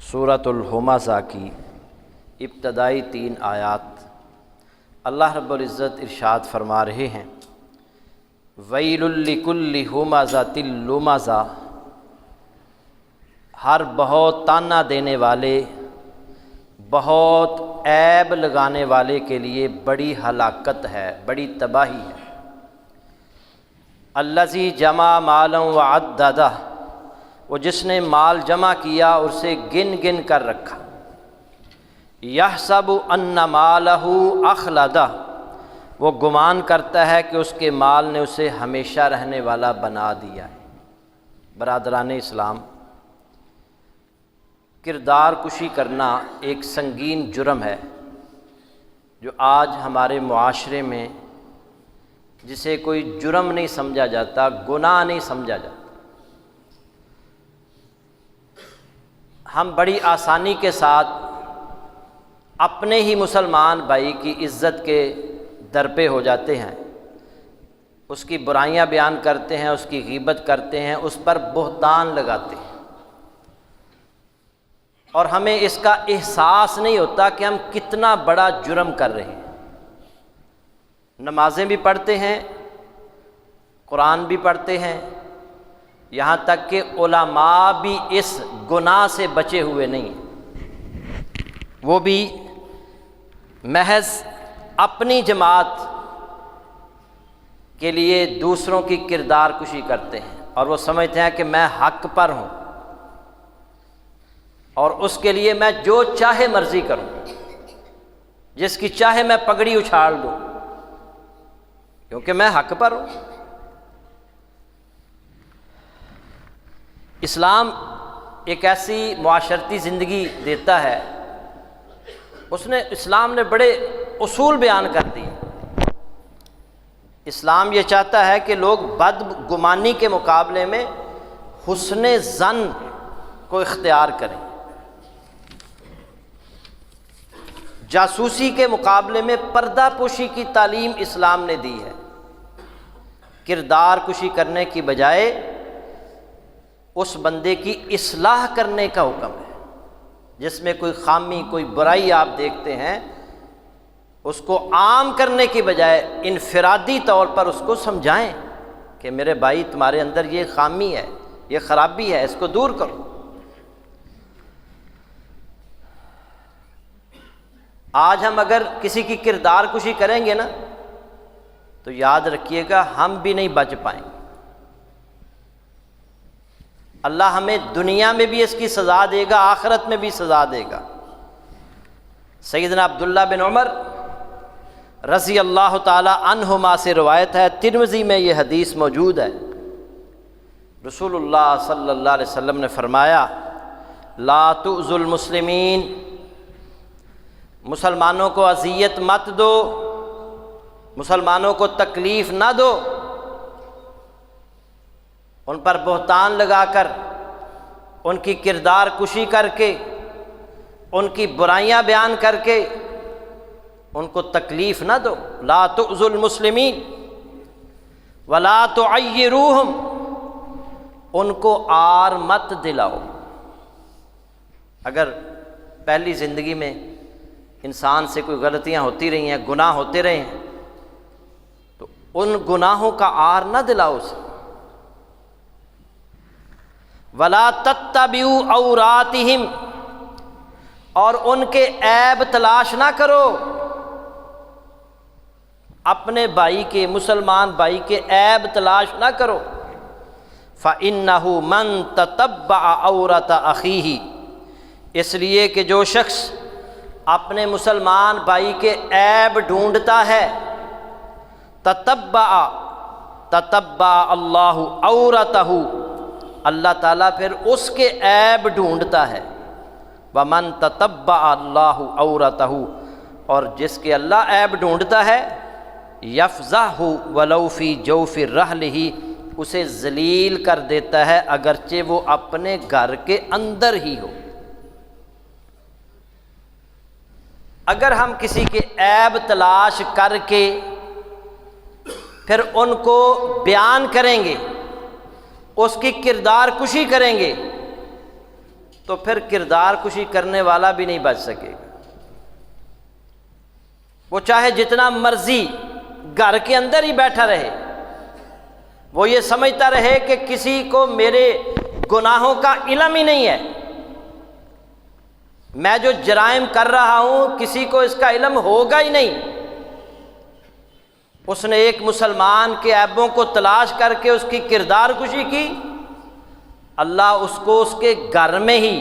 سورۃ الہمزہ کی ابتدائی 3 آیات اللہ رب العزت ارشاد فرما رہے ہیں، ویل لکل ہمزۃ لمزہ، ہر بہت تانا دینے والے، بہت عیب لگانے والے کے لیے بڑی ہلاکت ہے، بڑی تباہی ہے۔ الذی جمع مالا وعددہ، وہ جس نے مال جمع کیا اور اسے گن گن کر رکھا۔ یحسب ان مالہ اخلدہ، وہ گمان کرتا ہے کہ اس کے مال نے اسے ہمیشہ رہنے والا بنا دیا ہے۔ برادران اسلام، کردار کشی کرنا ایک سنگین جرم ہے جو آج ہمارے معاشرے میں جسے کوئی جرم نہیں سمجھا جاتا، گناہ نہیں سمجھا جاتا، ہم بڑی آسانی کے ساتھ اپنے ہی مسلمان بھائی کی عزت کے درپے ہو جاتے ہیں، اس کی برائیاں بیان کرتے ہیں، اس کی غیبت کرتے ہیں، اس پر بہتان لگاتے ہیں، اور ہمیں اس کا احساس نہیں ہوتا کہ ہم کتنا بڑا جرم کر رہے ہیں۔ نمازیں بھی پڑھتے ہیں، قرآن بھی پڑھتے ہیں، یہاں تک کہ علماء بھی اس گناہ سے بچے ہوئے نہیں، وہ بھی محض اپنی جماعت کے لیے دوسروں کی کردار کشی کرتے ہیں، اور وہ سمجھتے ہیں کہ میں حق پر ہوں اور اس کے لیے میں جو چاہے مرضی کروں، جس کی چاہے میں پگڑی اچھاڑ دوں، کیونکہ میں حق پر ہوں۔ اسلام ایک ایسی معاشرتی زندگی دیتا ہے، اسلام نے بڑے اصول بیان کر دیے۔ اسلام یہ چاہتا ہے کہ لوگ بدگمانی کے مقابلے میں حسن ظن کو اختیار کریں، جاسوسی کے مقابلے میں پردہ پوشی کی تعلیم اسلام نے دی ہے۔ کردار کشی کرنے کی بجائے اس بندے کی اصلاح کرنے کا حکم ہے۔ جس میں کوئی خامی، کوئی برائی آپ دیکھتے ہیں، اس کو عام کرنے کی بجائے انفرادی طور پر اس کو سمجھائیں کہ میرے بھائی تمہارے اندر یہ خامی ہے، یہ خرابی ہے، اس کو دور کرو۔ آج ہم اگر کسی کی کردار کشی کریں گے نا تو یاد رکھیے گا ہم بھی نہیں بچ پائیں گے۔ اللہ ہمیں دنیا میں بھی اس کی سزا دے گا، آخرت میں بھی سزا دے گا۔ سیدنا عبداللہ بن عمر رضی اللہ تعالی عنہما سے روایت ہے، ترمذی میں یہ حدیث موجود ہے، رسول اللہ صلی اللہ علیہ وسلم نے فرمایا، لا تؤذوا المسلمین، مسلمانوں کو اذیت مت دو، مسلمانوں کو تکلیف نہ دو، ان پر بہتان لگا کر، ان کی کردار کشی کر کے، ان کی برائیاں بیان کر کے ان کو تکلیف نہ دو۔ لا تؤذوا المسلمین ولا تعیروہم، ان کو آر مت دلاؤ۔ اگر پہلی زندگی میں انسان سے کوئی غلطیاں ہوتی رہی ہیں، گناہ ہوتے رہے ہیں، تو ان گناہوں کا آر نہ دلاؤ اسے۔ وَلَا تَتَّبِعُوا عَوْرَاتِهِمْ، اور ان کے عیب تلاش نہ کرو، اپنے بھائی کے، مسلمان بھائی کے عیب تلاش نہ کرو۔ فَإِنَّهُ مَن تَتَبَّعَ عَوْرَةَ أَخِيهِ، اس لیے کہ جو شخص اپنے مسلمان بھائی کے عیب ڈھونڈتا ہے، تتبع اللہ عورتہ، اللہ تعالیٰ پھر اس کے عیب ڈھونڈتا ہے۔ ومن تتبع اللہ عورتہ، اور جس کے اللہ عیب ڈھونڈتا ہے، یفضحہ ولو فی جوف رحلہ، اسے ذلیل کر دیتا ہے اگرچہ وہ اپنے گھر کے اندر ہی ہو۔ اگر ہم کسی کے عیب تلاش کر کے پھر ان کو بیان کریں گے، اس کی کردار کشی کریں گے، تو پھر کردار کشی کرنے والا بھی نہیں بچ سکے گا۔ وہ چاہے جتنا مرضی گھر کے اندر ہی بیٹھا رہے، وہ یہ سمجھتا رہے کہ کسی کو میرے گناہوں کا علم ہی نہیں ہے، میں جو جرائم کر رہا ہوں کسی کو اس کا علم ہوگا ہی نہیں۔ اس نے ایک مسلمان کے عیبوں کو تلاش کر کے اس کی کردار کشی کی، اللہ اس کو اس کے گھر میں ہی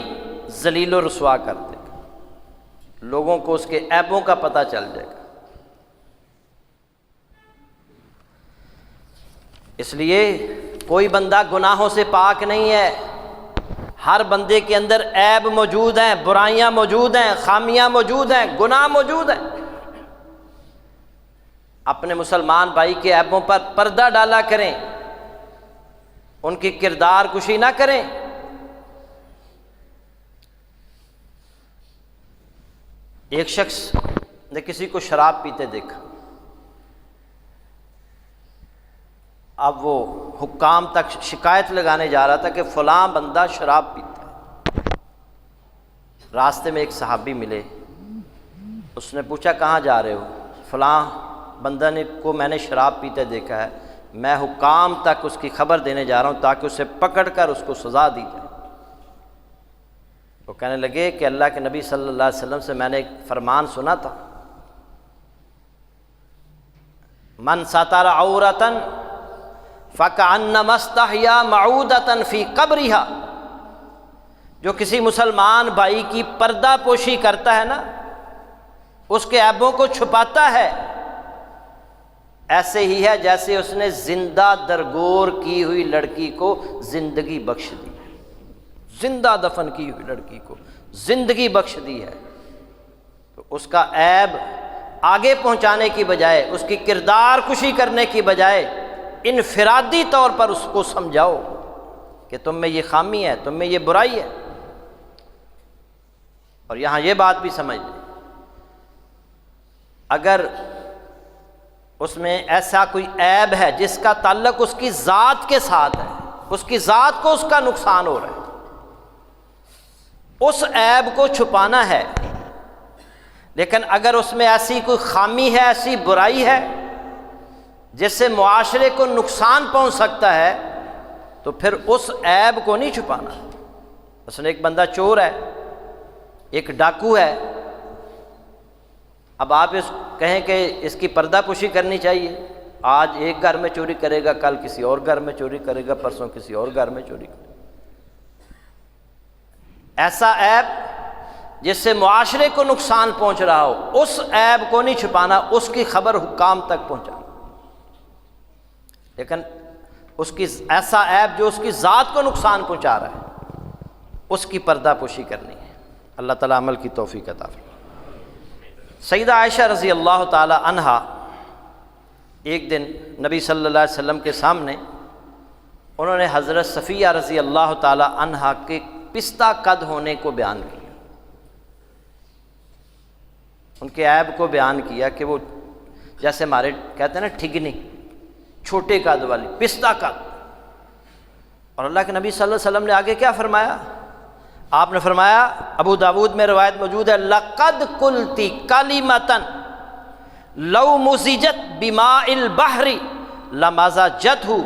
ذلیل و رسوا کر دے گا، لوگوں کو اس کے عیبوں کا پتہ چل جائے گا۔ اس لیے کوئی بندہ گناہوں سے پاک نہیں ہے، ہر بندے کے اندر عیب موجود ہیں، برائیاں موجود ہیں، خامیاں موجود ہیں، گناہ موجود ہیں۔ اپنے مسلمان بھائی کے عیبوں پر پردہ ڈالا کریں، ان کی کردار کشی نہ کریں۔ ایک شخص نے کسی کو شراب پیتے دیکھا، اب وہ حکام تک شکایت لگانے جا رہا تھا کہ فلاں بندہ شراب پیتا ہے۔ راستے میں ایک صحابی ملے، اس نے پوچھا کہاں جا رہے ہو؟ فلاں بندہ کو میں نے شراب پیتے دیکھا ہے، میں حکام تک اس کی خبر دینے جا رہا ہوں تاکہ اسے پکڑ کر اس کو سزا دی جائے۔ وہ کہنے لگے کہ اللہ کے نبی صلی اللہ علیہ وسلم سے میں نے ایک فرمان سنا تھا، من ستر عورۃ فکأنما استحیا معودۃ فی قبرہا، جو کسی مسلمان بھائی کی پردہ پوشی کرتا ہے نا، اس کے عیبوں کو چھپاتا ہے، ایسے ہی ہے جیسے اس نے زندہ درگور کی ہوئی لڑکی کو زندگی بخش دی، زندہ دفن کی ہوئی لڑکی کو زندگی بخش دی ہے۔ تو اس کا عیب آگے پہنچانے کی بجائے، اس کی کردار کشی کرنے کی بجائے، انفرادی طور پر اس کو سمجھاؤ کہ تم میں یہ خامی ہے، تم میں یہ برائی ہے۔ اور یہاں یہ بات بھی سمجھ لیں، اگر اس میں ایسا کوئی عیب ہے جس کا تعلق اس کی ذات کے ساتھ ہے، اس کی ذات کو اس کا نقصان ہو رہا ہے، اس عیب کو چھپانا ہے۔ لیکن اگر اس میں ایسی کوئی خامی ہے، ایسی برائی ہے جس سے معاشرے کو نقصان پہنچ سکتا ہے، تو پھر اس عیب کو نہیں چھپانا۔ مثلا ایک بندہ چور ہے، ایک ڈاکو ہے، اب آپ اس کہیں کہ اس کی پردہ پوشی کرنی چاہیے، آج ایک گھر میں چوری کرے گا، کل کسی اور گھر میں چوری کرے گا، پرسوں کسی اور گھر میں چوری کرے گا۔ ایسا عیب جس سے معاشرے کو نقصان پہنچ رہا ہو، اس عیب کو نہیں چھپانا، اس کی خبر حکام تک پہنچانا۔ لیکن اس کی ایسا عیب جو اس کی ذات کو نقصان پہنچا رہا ہے، اس کی پردہ پوشی کرنی ہے۔ اللہ تعالیٰ عمل کی توفیق عطا فرمائے۔ سیدہ عائشہ رضی اللہ تعالی عنہا ایک دن نبی صلی اللہ علیہ وسلم کے سامنے انہوں نے حضرت صفیہ رضی اللہ تعالی عنہا کے پستہ قد ہونے کو بیان کیا، ان کے عیب کو بیان کیا کہ وہ جیسے ہمارے کہتے ہیں نا ٹھگنی، چھوٹے قد والی، پستہ قد۔ اور اللہ کے نبی صلی اللہ علیہ وسلم نے آگے کیا فرمایا؟ آپ نے فرمایا، ابو داود میں روایت موجود ہے، لقد قلتی کلمۃ لو مزجت بماء البحر لمزجتہ،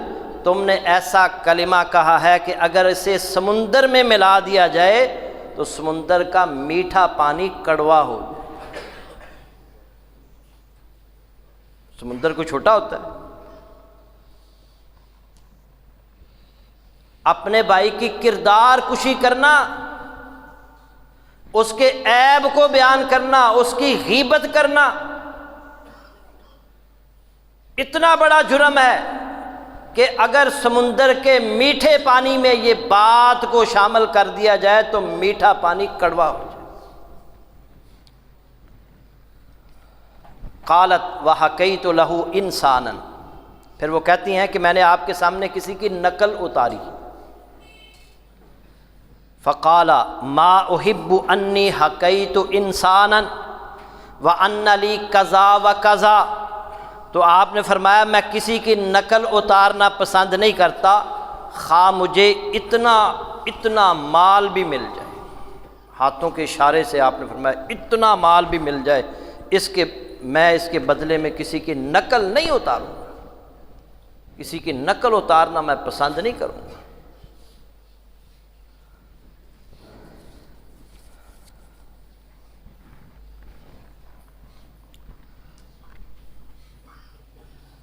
تم نے ایسا کلمہ کہا ہے کہ اگر اسے سمندر میں ملا دیا جائے تو سمندر کا میٹھا پانی کڑوا ہو جائے۔ سمندر کو چھوٹا ہوتا ہے، اپنے بھائی کی کردار کشی کرنا، اس کے عیب کو بیان کرنا، اس کی غیبت کرنا اتنا بڑا جرم ہے کہ اگر سمندر کے میٹھے پانی میں یہ بات کو شامل کر دیا جائے تو میٹھا پانی کڑوا ہو جائے۔ قالت وحکیت لہ انسانا، پھر وہ کہتی ہیں کہ میں نے آپ کے سامنے کسی کی نقل اتاری، فقال ما احب انی حکیت انسانا وان لی کذا وکذا، تو آپ نے فرمایا میں کسی کی نقل اتارنا پسند نہیں کرتا، خواہ مجھے اتنا اتنا مال بھی مل جائے۔ ہاتھوں کے اشارے سے آپ نے فرمایا اتنا مال بھی مل جائے میں اس کے بدلے میں کسی کی نقل نہیں اتاروں گا، کسی کی نقل اتارنا میں پسند نہیں کروں گا۔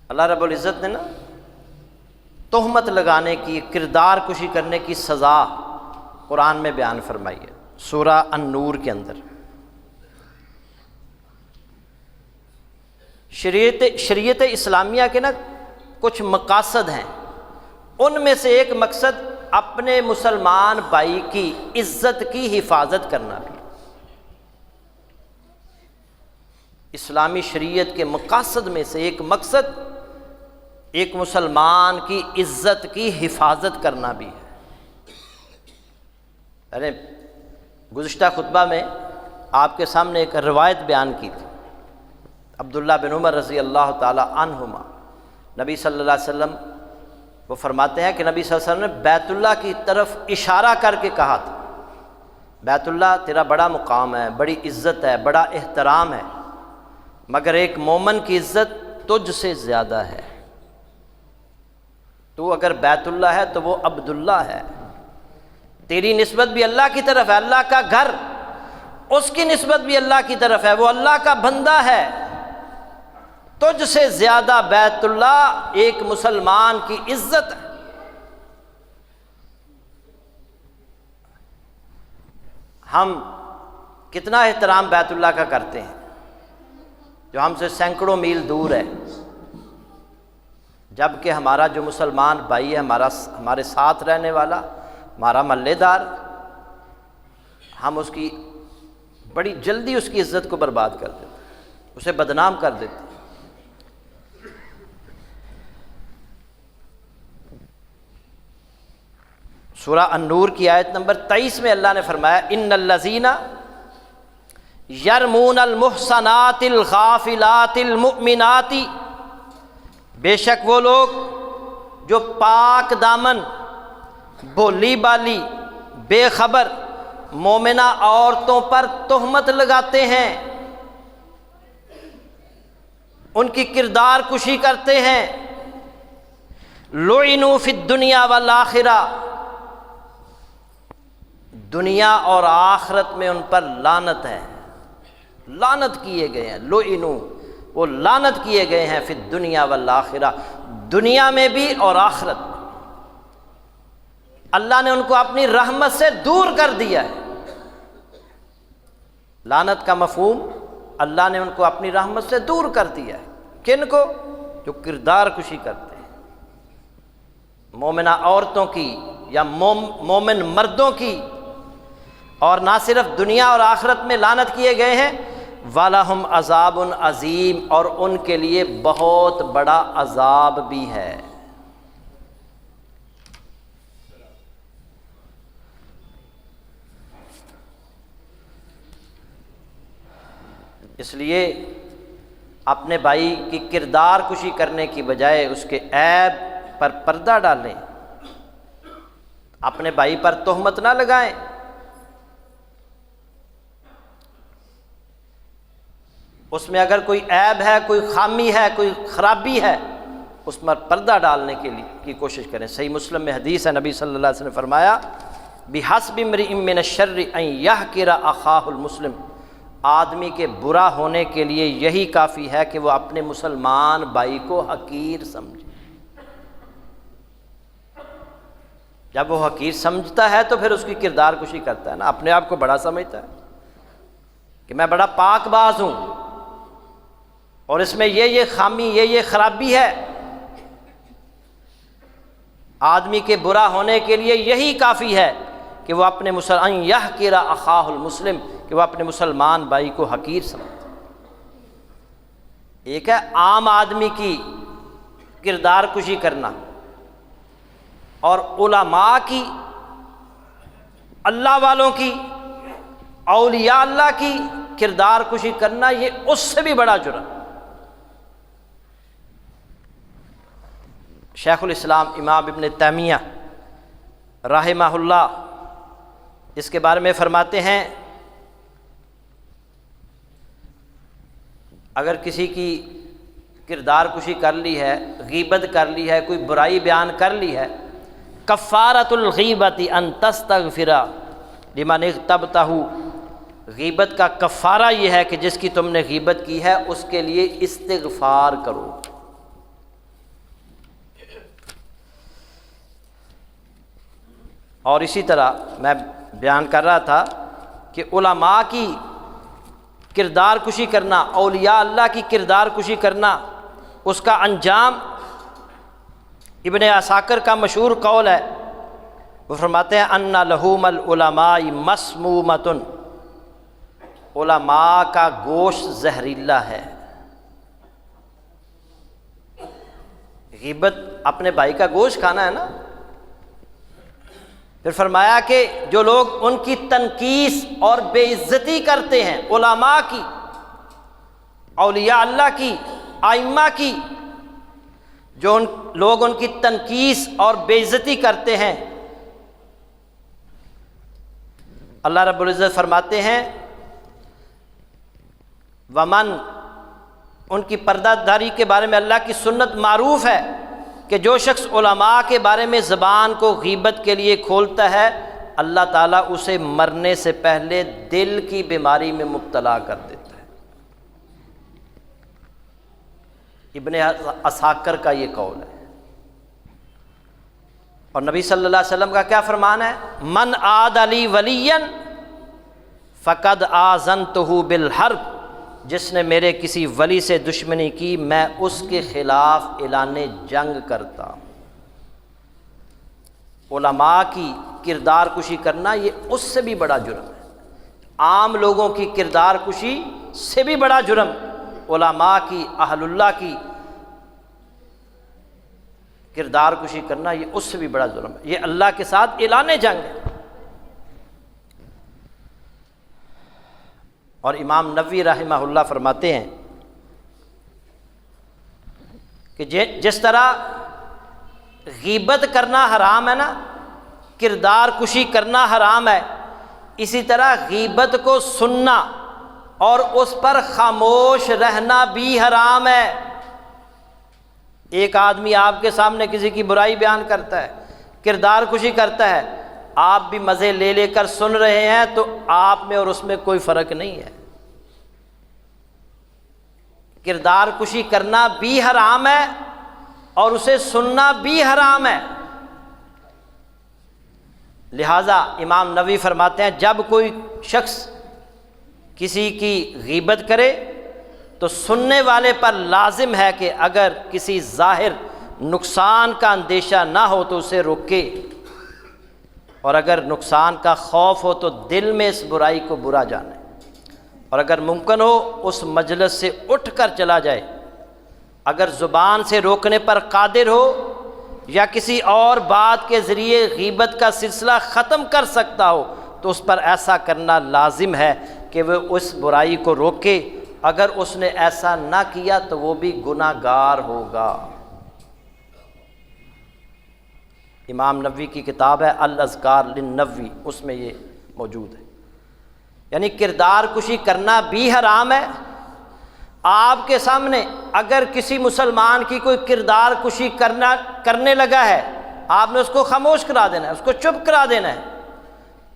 اللہ رب العزت نے نا تہمت لگانے کی، کردار کشی کرنے کی سزا قرآن میں بیان فرمائی ہے سورہ النور کے اندر۔ شریعت اسلامیہ کے نا کچھ مقاصد ہیں، ان میں سے ایک مقصد اپنے مسلمان بھائی کی عزت کی حفاظت کرنا بھی۔ اسلامی شریعت کے مقاصد میں سے ایک مقصد ایک مسلمان کی عزت کی حفاظت کرنا بھی ہے۔ ارے گزشتہ خطبہ میں آپ کے سامنے ایک روایت بیان کی تھی، عبداللہ بن عمر رضی اللہ تعالی عنہما، نبی صلی اللہ علیہ وسلم وہ فرماتے ہیں کہ نبی صلی اللہ علیہ وسلم نے بیت اللہ کی طرف اشارہ کر کے کہا تھا، بیت اللہ تیرا بڑا مقام ہے، بڑی عزت ہے، بڑا احترام ہے، مگر ایک مومن کی عزت تجھ سے زیادہ ہے۔ تو اگر بیت اللہ ہے تو وہ عبداللہ ہے، تیری نسبت بھی اللہ کی طرف ہے، اللہ کا گھر، اس کی نسبت بھی اللہ کی طرف ہے، وہ اللہ کا بندہ ہے، تجھ سے زیادہ بیت اللہ ایک مسلمان کی عزت ہے۔ ہم کتنا احترام بیت اللہ کا کرتے ہیں جو ہم سے سینکڑوں میل دور ہے، جبکہ ہمارا جو مسلمان بھائی ہے، ہمارے ساتھ رہنے والا، ہمارا محلے دار، ہم اس کی بڑی جلدی اس کی عزت کو برباد کر دیتے ہیں، اسے بدنام کر دیتے ہیں۔ سورہ النور کی آیت نمبر 23 میں اللہ نے فرمایا ان الذین یرمون المحصنات الغافلات المؤمنات، بے شک وہ لوگ جو پاک دامن، بھولی بالی، بے خبر مومنہ عورتوں پر تہمت لگاتے ہیں، ان کی کردار کشی کرتے ہیں، لعنوا فی الدنیا والآخرہ، دنیا اور آخرت میں ان پر لعنت ہے، لعنت کیے گئے ہیں، لعنوا وہ لعنت کیے گئے ہیں فی الدنیا والآخرہ، دنیا میں بھی اور آخرت میں۔ اللہ نے ان کو اپنی رحمت سے دور کر دیا ہے۔ لعنت کا مفہوم اللہ نے ان کو اپنی رحمت سے دور کر دیا ہے۔ کن کو؟ جو کردار کشی کرتے ہیں، مومنہ عورتوں کی یا مومن مردوں کی، اور نہ صرف دنیا اور آخرت میں لعنت کیے گئے ہیں، وَلَهُمْ عَذَابٌ عَظِيمٌ، اور ان کے لیے بہت بڑا عذاب بھی ہے۔ اس لیے اپنے بھائی کی کردار کشی کرنے کی بجائے اس کے عیب پر پردہ ڈالیں، اپنے بھائی پر تہمت نہ لگائیں۔ اس میں اگر کوئی عیب ہے، کوئی خامی ہے، کوئی خرابی ہے، اس پر پردہ ڈالنے کے لیے کی کوشش کریں۔ صحیح مسلم میں حدیث ہے، نبی صلی اللہ علیہ وسلم نے فرمایا بِحَسْبِ امْرِئٍ مِّنَ الشَّرِّ أَن يَحْقِرَ أَخَاهُ الْمُسْلِمَ، آدمی کے برا ہونے کے لیے یہی کافی ہے کہ وہ اپنے مسلمان بھائی کو حقیر سمجھے۔ جب وہ حقیر سمجھتا ہے تو پھر اس کی کردار کشی کرتا ہے نا، اپنے آپ کو بڑا سمجھتا ہے کہ میں بڑا پاک باز ہوں اور اس میں یہ خامی، یہ خرابی ہے۔ آدمی کے برا ہونے کے لیے یہی کافی ہے کہ وہ اپنے ان یحقر اخاہ المسلم، کہ وہ اپنے مسلمان بھائی کو حقیر سمجھتا ہے۔ ایک ہے عام آدمی کی کردار کشی کرنا، اور علماء کی، اللہ والوں کی، اولیاء اللہ کی کردار کشی کرنا، یہ اس سے بھی بڑا جرم۔ شیخ الاسلام امام ابن تیمیہ رحمہ اللہ اس کے بارے میں فرماتے ہیں اگر کسی کی کردار کشی کر لی ہے، غیبت کر لی ہے، کوئی برائی بیان کر لی ہے، کفارۃ الغیبۃ ان تستغفر لمن اغتبتہ، غیبت کا کفارہ یہ ہے کہ جس کی تم نے غیبت کی ہے اس کے لیے استغفار کرو۔ اور اسی طرح میں بیان کر رہا تھا کہ علماء کی کردار کشی کرنا، اولیاء اللہ کی کردار کشی کرنا، اس کا انجام ابن عساکر کا مشہور قول ہے، وہ فرماتے ہیں ان لحوم العلماء مسمومۃ، علماء کا گوشت زہریلا ہے۔ غیبت اپنے بھائی کا گوشت کھانا ہے نا۔ پھر فرمایا کہ جو لوگ ان کی تنقیس اور بے عزتی کرتے ہیں، علماء کی، اولیاء اللہ کی، ائمہ کی، جو لوگ ان کی تنقیس اور بے عزتی کرتے ہیں، اللہ رب العزت فرماتے ہیں ومن، ان کی پردہ داری کے بارے میں اللہ کی سنت معروف ہے کہ جو شخص علماء کے بارے میں زبان کو غیبت کے لیے کھولتا ہے اللہ تعالیٰ اسے مرنے سے پہلے دل کی بیماری میں مبتلا کر دیتا ہے۔ ابن عساکر کا یہ قول ہے۔ اور نبی صلی اللہ علیہ وسلم کا کیا فرمان ہے؟ من عاد لی ولیا فقد آذنتہ بالحرب، جس نے میرے کسی ولی سے دشمنی کی میں اس کے خلاف اعلان جنگ کرتا ہوں۔ علماء کی کردار کشی کرنا یہ اس سے بھی بڑا جرم ہے، عام لوگوں کی کردار کشی سے بھی بڑا جرم علماء کی، اہل اللہ کی کردار کشی کرنا یہ اس سے بھی بڑا جرم ہے، یہ اللہ کے ساتھ اعلان جنگ ہے۔ اور امام نووی رحمہ اللہ فرماتے ہیں کہ جس طرح غیبت کرنا حرام ہے نا، کردار کشی کرنا حرام ہے، اسی طرح غیبت کو سننا اور اس پر خاموش رہنا بھی حرام ہے۔ ایک آدمی آپ کے سامنے کسی کی برائی بیان کرتا ہے، کردار کشی کرتا ہے، آپ بھی مزے لے لے کر سن رہے ہیں تو آپ میں اور اس میں کوئی فرق نہیں ہے۔ کردار کشی کرنا بھی حرام ہے اور اسے سننا بھی حرام ہے۔ لہذا امام نووی فرماتے ہیں جب کوئی شخص کسی کی غیبت کرے تو سننے والے پر لازم ہے کہ اگر کسی ظاہر نقصان کا اندیشہ نہ ہو تو اسے روکے، اور اگر نقصان کا خوف ہو تو دل میں اس برائی کو برا جانے، اور اگر ممکن ہو اس مجلس سے اٹھ کر چلا جائے۔ اگر زبان سے روکنے پر قادر ہو یا کسی اور بات کے ذریعے غیبت کا سلسلہ ختم کر سکتا ہو تو اس پر ایسا کرنا لازم ہے کہ وہ اس برائی کو روکے، اگر اس نے ایسا نہ کیا تو وہ بھی گناہ گار ہوگا۔ امام نووی کی کتاب ہے الاذکار للنووی، اس میں یہ موجود ہے۔ یعنی کردار کشی کرنا بھی حرام ہے۔ آپ کے سامنے اگر کسی مسلمان کی کوئی کردار کشی کرنے لگا ہے، آپ نے اس کو خاموش کرا دینا ہے، اس کو چپ کرا دینا ہے،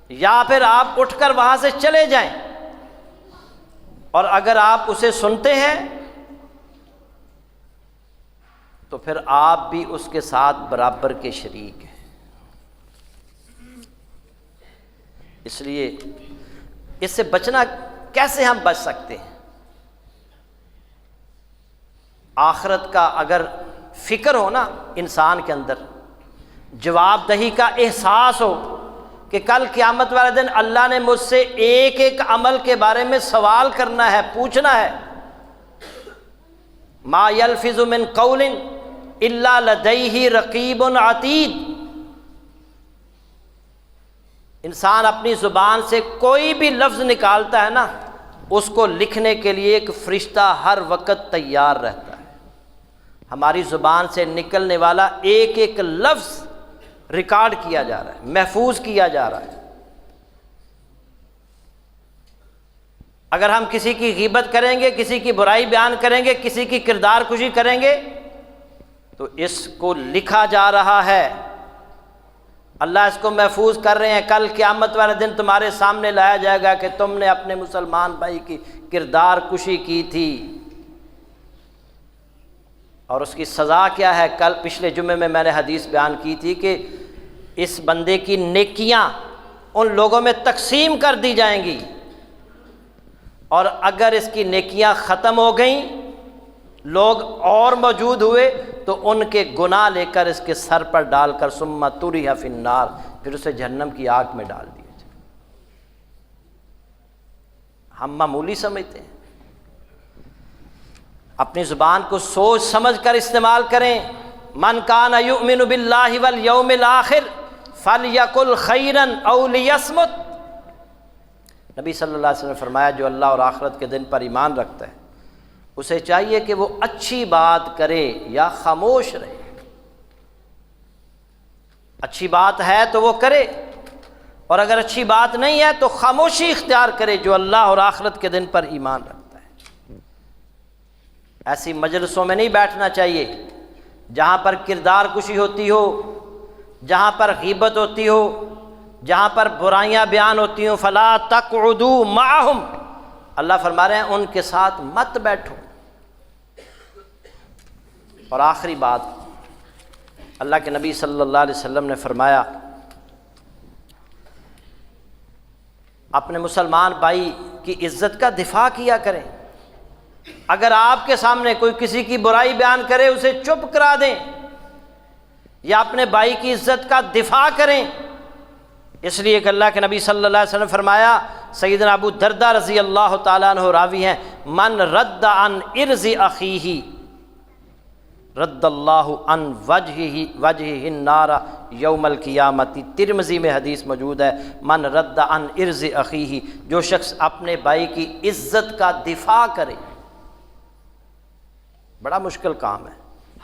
یا پھر آپ اٹھ کر وہاں سے چلے جائیں۔ اور اگر آپ اسے سنتے ہیں تو پھر آپ بھی اس کے ساتھ برابر کے شریک ہیں۔ اس لیے اس سے بچنا کیسے ہم بچ سکتے ہیں؟ آخرت کا اگر فکر ہو نا انسان کے اندر، جواب دہی کا احساس ہو کہ کل قیامت والے دن اللہ نے مجھ سے ایک ایک عمل کے بارے میں سوال کرنا ہے، پوچھنا ہے۔ ما یلفظ من قول الا لدیہ رقیب عتید، انسان اپنی زبان سے کوئی بھی لفظ نکالتا ہے نا، اس کو لکھنے کے لیے ایک فرشتہ ہر وقت تیار رہتا ہے۔ ہماری زبان سے نکلنے والا ایک ایک لفظ ریکارڈ کیا جا رہا ہے، محفوظ کیا جا رہا ہے۔ اگر ہم کسی کی غیبت کریں گے، کسی کی برائی بیان کریں گے، کسی کی کردار کشی کریں گے تو اس کو لکھا جا رہا ہے، اللہ اس کو محفوظ کر رہے ہیں، کل قیامت والے دن تمہارے سامنے لایا جائے گا کہ تم نے اپنے مسلمان بھائی کی کردار کشی کی تھی، اور اس کی سزا کیا ہے؟ کل پچھلے جمعے میں نے حدیث بیان کی تھی کہ اس بندے کی نیکیاں ان لوگوں میں تقسیم کر دی جائیں گی، اور اگر اس کی نیکیاں ختم ہو گئیں، لوگ اور موجود ہوئے تو ان کے گناہ لے کر اس کے سر پر ڈال کر ثم طرح فی النار، پھر اسے جہنم کی آگ میں ڈال دیا جائے۔ ہم معمولی سمجھتے ہیں، اپنی زبان کو سوچ سمجھ کر استعمال کریں۔ من کان یؤمن باللہ والیوم الآخر فلیقل خیرا او لیصمت، نبی صلی اللہ علیہ وسلم نے فرمایا جو اللہ اور آخرت کے دن پر ایمان رکھتا ہے اسے چاہیے کہ وہ اچھی بات کرے یا خاموش رہے۔ اچھی بات ہے تو وہ کرے، اور اگر اچھی بات نہیں ہے تو خاموشی اختیار کرے، جو اللہ اور آخرت کے دن پر ایمان رکھتا ہے۔ ایسی مجلسوں میں نہیں بیٹھنا چاہیے جہاں پر کردار کشی ہوتی ہو، جہاں پر غیبت ہوتی ہو، جہاں پر برائیاں بیان ہوتی ہوں۔ فلا تقعدوا معهم، اللہ فرما رہے ہیں ان کے ساتھ مت بیٹھو۔ اور آخری بات، اللہ کے نبی صلی اللہ علیہ وسلم نے فرمایا اپنے مسلمان بھائی کی عزت کا دفاع کیا کریں۔ اگر آپ کے سامنے کوئی کسی کی برائی بیان کرے اسے چپ کرا دیں، یا اپنے بھائی کی عزت کا دفاع کریں، اس لیے کہ اللہ کے نبی صلی اللہ علیہ وسلم نے فرمایا، سیدنا ابو درداء رضی اللہ تعالیٰ عنہ راوی ہیں، من رد عن عرض اخیہ رد اللہ عن وجہہ النار یوم القیامت۔ ترمذی میں حدیث موجود ہے، من رد عن عرض اخیہ، جو شخص اپنے بھائی کی عزت کا دفاع کرے۔ بڑا مشکل کام ہے،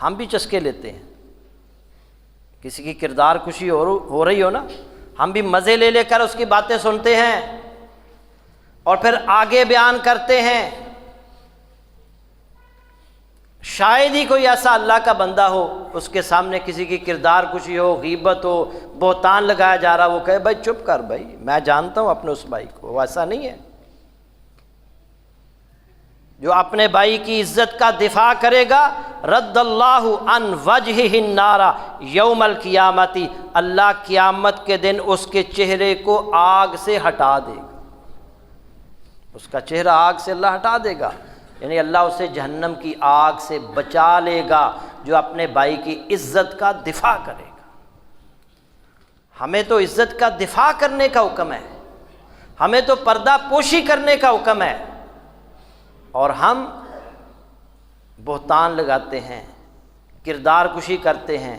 ہم بھی چسکے لیتے ہیں، کسی کی کردار کشی ہو رہی ہو نا، ہم بھی مزے لے لے کر اس کی باتیں سنتے ہیں اور پھر آگے بیان کرتے ہیں۔ شاید ہی کوئی ایسا اللہ کا بندہ ہو اس کے سامنے کسی کی کردار کشی ہو، غیبت ہو، بہتان لگایا جا رہا، وہ کہے بھائی چپ کر، بھائی میں جانتا ہوں اپنے اس بھائی کو، وہ ایسا نہیں ہے۔ جو اپنے بھائی کی عزت کا دفاع کرے گا، رد اللہ عن وجہہ النار یوم القیامت، اللہ قیامت کے دن اس کے چہرے کو آگ سے ہٹا دے گا، اس کا چہرہ آگ سے اللہ ہٹا دے گا، یعنی اللہ اسے جہنم کی آگ سے بچا لے گا جو اپنے بھائی کی عزت کا دفاع کرے گا۔ ہمیں تو عزت کا دفاع کرنے کا حکم ہے، ہمیں تو پردہ پوشی کرنے کا حکم ہے، اور ہم بہتان لگاتے ہیں، کردار کشی کرتے ہیں،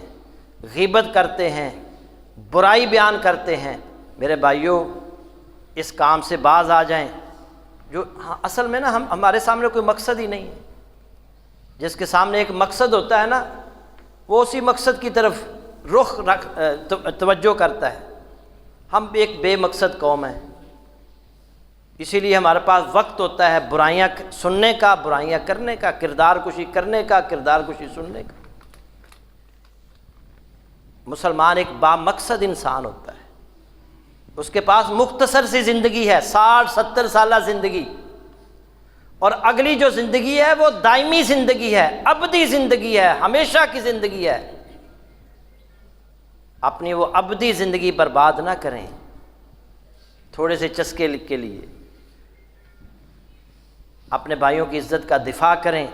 غیبت کرتے ہیں، برائی بیان کرتے ہیں۔ میرے بھائیوں، اس کام سے باز آ جائیں۔ جو اصل میں نا ہمارے سامنے کوئی مقصد ہی نہیں ہے، جس کے سامنے ایک مقصد ہوتا ہے نا، وہ اسی مقصد کی طرف توجہ کرتا ہے۔ ہم ایک بے مقصد قوم ہیں، اسی لیے ہمارے پاس وقت ہوتا ہے برائیاں سننے کا، برائیاں کرنے کا، کردار کشی کرنے کا، کردار کشی سننے کا۔ مسلمان ایک با مقصد انسان ہوتا ہے، اس کے پاس مختصر سی زندگی ہے، 60-70 سالہ زندگی، اور اگلی جو زندگی ہے وہ دائمی زندگی ہے، ابدی زندگی ہے، ہمیشہ کی زندگی ہے۔ اپنی وہ ابدی زندگی برباد نہ کریں تھوڑے سے چسکے کے لیے۔ اپنے بھائیوں کی عزت کا دفاع کریں،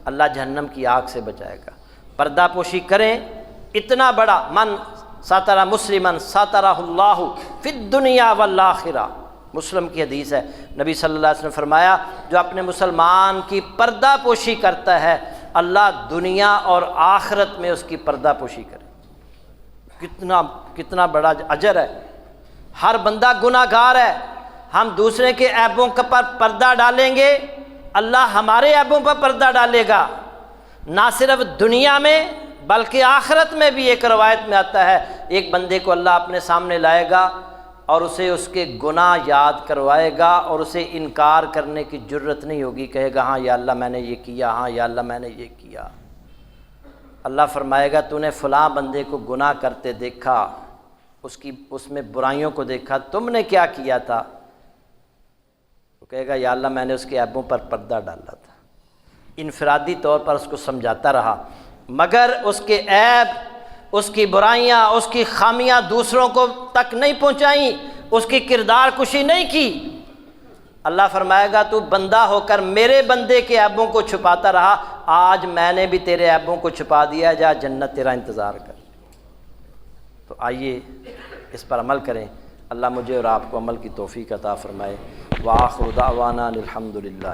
اللہ جہنم کی آگ سے بچائے گا۔ پردہ پوشی کریں، اتنا بڑا من ساترہ مسلمن ساترہ اللہ فی الدنیا والآخرہ، مسلم کی حدیث ہے، نبی صلی اللہ علیہ وسلم نے فرمایا جو اپنے مسلمان کی پردہ پوشی کرتا ہے اللہ دنیا اور آخرت میں اس کی پردہ پوشی کرے۔ کتنا بڑا اجر ہے۔ ہر بندہ گناہ گار ہے، ہم دوسرے کے عیبوں پر پردہ ڈالیں گے، اللہ ہمارے عیبوں پر پردہ ڈالے گا، نہ صرف دنیا میں بلکہ آخرت میں بھی۔ ایک روایت میں آتا ہے ایک بندے کو اللہ اپنے سامنے لائے گا اور اسے اس کے گناہ یاد کروائے گا اور اسے انکار کرنے کی جرت نہیں ہوگی، کہے گا ہاں یا اللہ میں نے یہ کیا، ہاں یا اللہ میں نے یہ کیا۔ اللہ فرمائے گا تو نے فلاں بندے کو گناہ کرتے دیکھا، اس میں برائیوں کو دیکھا، تم نے کیا کیا تھا؟ تو کہے گا یا اللہ میں نے اس کے عیبوں پر پردہ ڈالا تھا، انفرادی طور پر اس کو سمجھاتا رہا، مگر اس کے عیب، اس کی برائیاں، اس کی خامیاں دوسروں کو تک نہیں پہنچائیں، اس کی کردار کشی نہیں کی۔ اللہ فرمائے گا تو بندہ ہو کر میرے بندے کے عیبوں کو چھپاتا رہا، آج میں نے بھی تیرے عیبوں کو چھپا دیا، جا جنت تیرا انتظار کر۔ تو آئیے اس پر عمل کریں، اللہ مجھے اور آپ کو عمل کی توفیق عطا فرمائے۔ وآخر دعوانا الحمد للہ۔